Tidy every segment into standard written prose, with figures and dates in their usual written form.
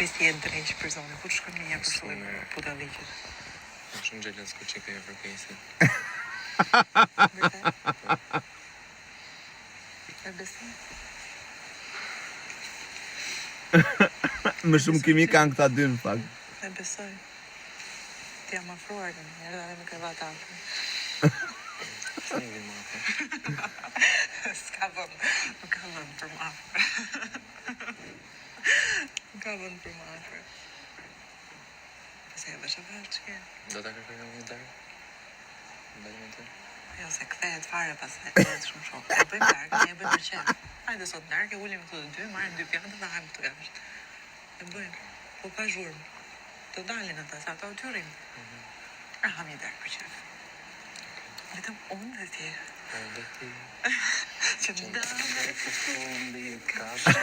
Kristi e drejtë për zonë, ku shkon një për shumë budalliqet. Jam shumë xhelos kur çikaj për Kesin. E besoj. Më shumë kimi kanë këta dy në fakt. E besoj. Ti jam afruar dhe një herë dhe me krevat afër. Shumë i më afër. S'ka vënd, nuk ka vënd për më afër. Nuk ka vënd për më afër. Se e vësha vërë që ke? Do ta kërkoj nga një darë? Mbajtë me të? Jo, se kthehet fare pas e shumë shokë. E bëjmë darkë, ne e bëjmë për qef. Hajde sot darkë, e ullim këtu të dy, marrim 2 pjatë dhe hajmë këtu jashtë. E bëjmë, po pa zhurmë. Të dalin ata, sa ata u tyrim. A ham një darkë për qef. Vetëm unë dhe ti. Dhe ti... Që më dalë të fundi kasha.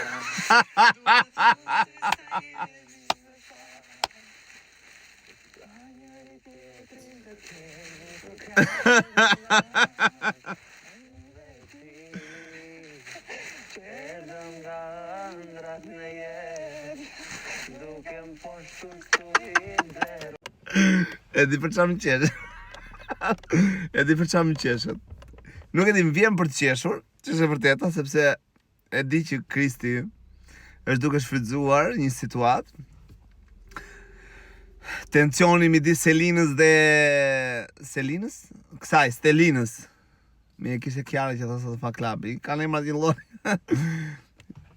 E di për çam qesh. E di për çam qeshet. Nuk e di më vjen për të qeshur, që është e vërteta, sepse e di që Kristi është duke shfrytzuar një situatë. Tensioni midis Selinës dhe Selinës? Kësaj, Stelinës. Mi e kishe Kiara që thosë të fa klabi. Kanë emrat një lloj.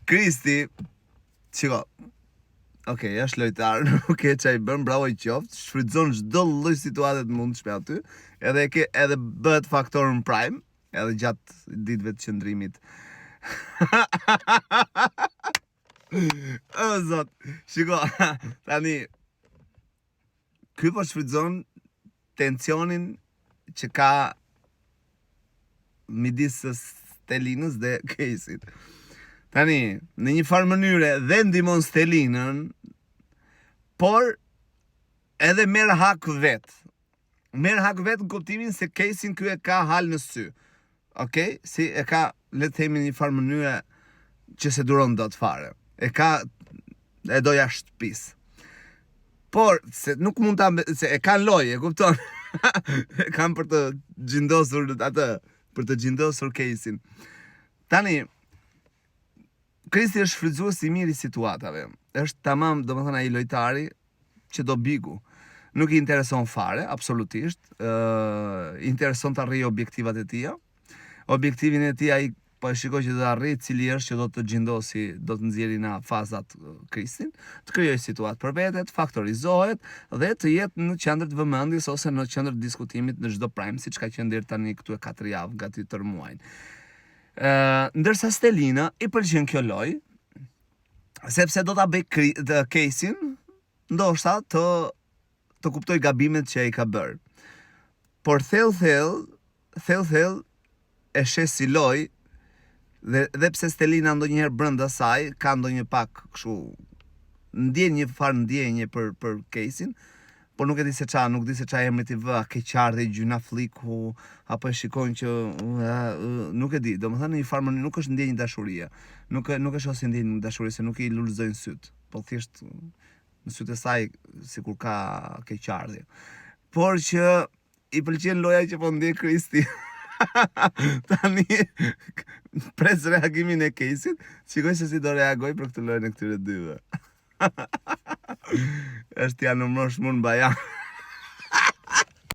Kristi, qiko, okej, është lojtar, nuk e çaj bën, bravo i qoftë, shfrytëzon çdo lloj situate të mundshme aty, edhe bëhet faktor në prime, edhe gjatë ditëve të qëndrimit. O zot, shiko, tani ky po shfrytëzon tensionin që ka midis Stelinës dhe Kesit. Tani, në një farë mënyre dhe ndihmon Stelinën, por edhe merr hak vet. Merr hak vet në kuptimin se Kesin ky e ka hal në sy. Okej? Si e ka, le të themi, një farë mënyre që se duron dot fare. E doja shtëpis. Por se nuk mund se e kanë lojë, e kupton? E kanë për të gjindosur atë, për të gjindosur Kesin. Tani, Kristi është shfrytëzues i mirë i situatave. Është tamam, domethënë ai lojtari që do bigu. Nuk I intereson fare, absolutisht. Intereson të arrijë objektivat e tija. Objektivin e tij ai po e shikoj që do të arrijë, cili është që do të gjindosi, do të nxjerrë në fazat Kristin, të krijojë situatë për vete, të faktorizohet dhe të jetë në qendër të vëmendjes ose në qendër të diskutimit në çdo prime, siç ka qenë deri tani këtu e 4 javë gati tër muajin. Ndërsa Stelina I pëlqen kjo lojë, sepse do ta bëj Kesin, ndoshta të kuptoj gabimet që ai ka bërë. Por thellë e shes si lojë, dhe pse Stelina ndonjëherë brenda saj ka ndonjë pak kështu ndjen një farë ndjenje për Kesin, por nuk di se çfarë emri ti vë, keqardhje, gjynafliku, apo e shikojnë që nuk e di, domethënë një farë nuk është ndjenjë dashurie. Nuk e shoh si ndjenjë dashurie, se nuk I lulëzojnë syt, po thjesht në sytë e saj sikur ka keqardhje. Por që I pëlqen loja që po ndje Kristi. Tani pres reagimin e Kesit, shikoj se si do reagoj për këtë lojën e këtyre dyve. Është janë në mrosh mund bajan.